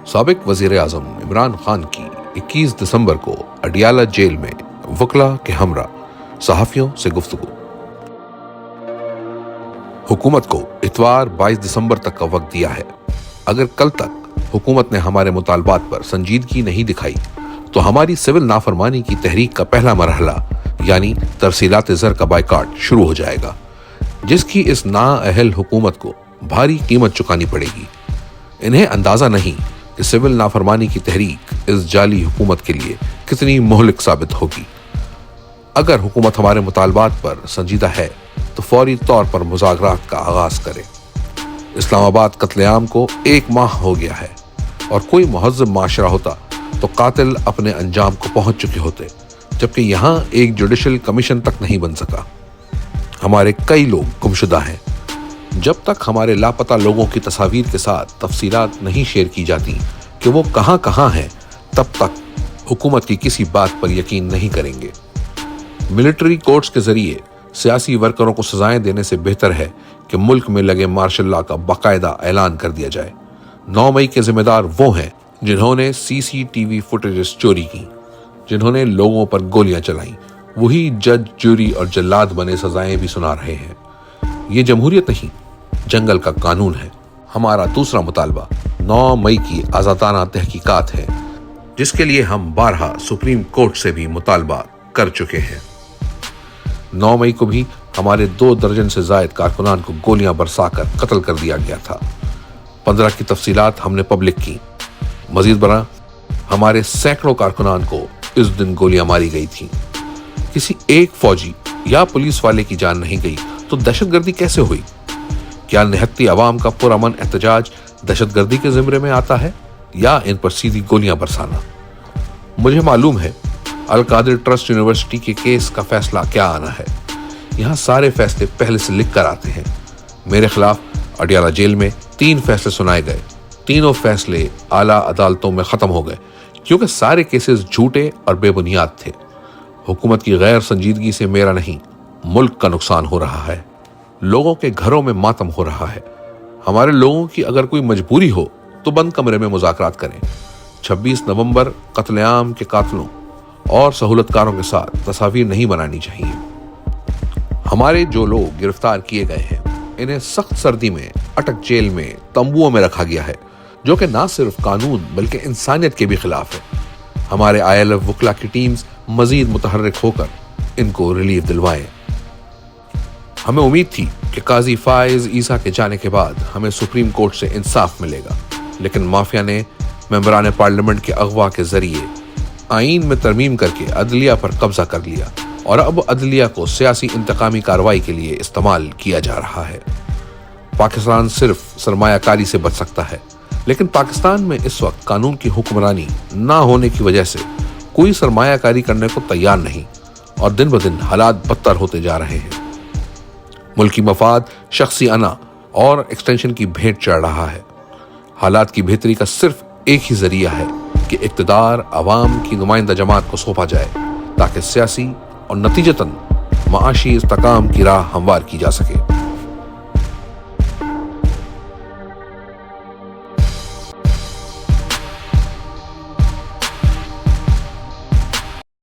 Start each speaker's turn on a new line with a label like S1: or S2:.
S1: سابق وزیر اعظم عمران خان کی 21 دسمبر کو اڈیالہ جیل میں وکلا کے ہمراہ صحافیوں سے گفتگو۔ حکومت کو اتوار 22 دسمبر تک کا وقت دیا ہے۔ اگر کل تک حکومت نے ہمارے مطالبات پر سنجیدگی نہیں دکھائی تو ہماری سول نافرمانی کی تحریک کا پہلا مرحلہ یعنی ترسیلات زر کا بائیکاٹ شروع ہو جائے گا، جس کی اس نااہل حکومت کو بھاری قیمت چکانی پڑے گی۔ انہیں اندازہ نہیں کہ سول نافرمانی کی تحریک اس جعلی حکومت کے لیے کتنی مہلک ثابت ہوگی۔ اگر حکومت ہمارے مطالبات پر سنجیدہ ہے تو فوری طور پر مذاکرات کا آغاز کرے۔ اسلام آباد قتل عام کو 1 ماہ ہو گیا ہے، اور کوئی مہذب معاشرہ ہوتا تو قاتل اپنے انجام کو پہنچ چکے ہوتے، جبکہ یہاں ایک جوڈیشل کمیشن تک نہیں بن سکا۔ ہمارے کئی لوگ گمشدہ ہیں۔ جب تک ہمارے لاپتہ لوگوں کی تصاویر کے ساتھ تفصیلات نہیں شیئر کی جاتی کہ وہ کہاں کہاں ہیں، تب تک حکومت کی کسی بات پر یقین نہیں کریں گے۔ ملٹری کورٹس کے ذریعے سیاسی ورکروں کو سزائیں دینے سے بہتر ہے کہ ملک میں لگے مارشل لا کا باقاعدہ اعلان کر دیا جائے۔ 9 مئی کے ذمہ دار وہ ہیں جنہوں نے CCTV فوٹیجز چوری کی، جنہوں نے لوگوں پر گولیاں چلائیں، وہی جج، جوری اور جلاد بنے سزائیں بھی سنا رہے ہیں۔ یہ جمہوریت نہیں، جنگل کا قانون ہے۔ ہمارا دوسرا مطالبہ 9 مئی کی آزادانہ تحقیقات ہے، جس کے لیے ہم بارہا سپریم کورٹ سے بھی مطالبہ کر چکے ہیں۔ 9 مئی کو بھی ہمارے 2 درجن سے زائد کارکنان کو گولیاں برسا کر قتل کر دیا گیا تھا۔ 15 کی تفصیلات ہم نے پبلک کی۔ مزید برآں ہمارے سینکڑوں کارکنان کو اس دن گولیاں ماری گئی تھیں۔ کسی ایک فوجی یا پولیس والے کی جان نہیں گئی تو دہشت گردی کیسے ہوئی؟ کیا نہتی عوام کا پرامن احتجاج دہشت گردی کے زمرے میں آتا ہے یا ان پر سیدھی گولیاں برسانا؟ مجھے معلوم ہے القادر ٹرسٹ یونیورسٹی کے کیس کا فیصلہ کیا آنا ہے۔ یہاں سارے فیصلے پہلے سے لکھ کر آتے ہیں۔ میرے خلاف اڈیالہ جیل میں 3 فیصلے سنائے گئے۔ تینوں فیصلے اعلیٰ عدالتوں میں ختم ہو گئے کیونکہ سارے کیسز جھوٹے اور بے بنیاد تھے۔ حکومت کی غیر سنجیدگی سے میرا نہیں، ملک کا نقصان ہو رہا ہے۔ لوگوں کے گھروں میں ماتم ہو رہا ہے۔ ہمارے لوگوں کی اگر کوئی مجبوری ہو تو بند کمرے میں مذاکرات کریں۔ 26 نومبر قتل عام کے قاتلوں اور سہولت کاروں کے ساتھ تصاویر نہیں بنانی چاہیے۔ ہمارے جو لوگ گرفتار کیے گئے ہیں انہیں سخت سردی میں اٹک جیل میں تمبوؤں میں رکھا گیا ہے، جو کہ نہ صرف قانون بلکہ انسانیت کے بھی خلاف ہے۔ ہمارے ILF وکلا کی ٹیمز مزید متحرک ہو کر ان کو ریلیف دلوائیں۔ ہمیں امید تھی کہ قاضی فائز عیسیٰ کے جانے کے بعد ہمیں سپریم کورٹ سے انصاف ملے گا، لیکن مافیا نے ممبران پارلیمنٹ کے اغوا کے ذریعے آئین میں ترمیم کر کے عدلیہ پر قبضہ کر لیا، اور اب عدلیہ کو سیاسی انتقامی کارروائی کے لیے استعمال کیا جا رہا ہے۔ پاکستان صرف سرمایہ کاری سے بچ سکتا ہے، لیکن پاکستان میں اس وقت قانون کی حکمرانی نہ ہونے کی وجہ سے کوئی سرمایہ کاری کرنے کو تیار نہیں، اور دن بدن حالات بدتر ہوتے جا رہے ہیں۔ ملکی مفاد شخصی انا اور ایکسٹینشن کی بھیٹ چڑھ رہا ہے۔ حالات کی بہتری کا صرف ایک ہی ذریعہ ہے کہ اقتدار عوام کی نمائندہ جماعت کو سونپا جائے، تاکہ سیاسی اور نتیجتاً معاشی استحکام کی راہ ہموار کی جا سکے۔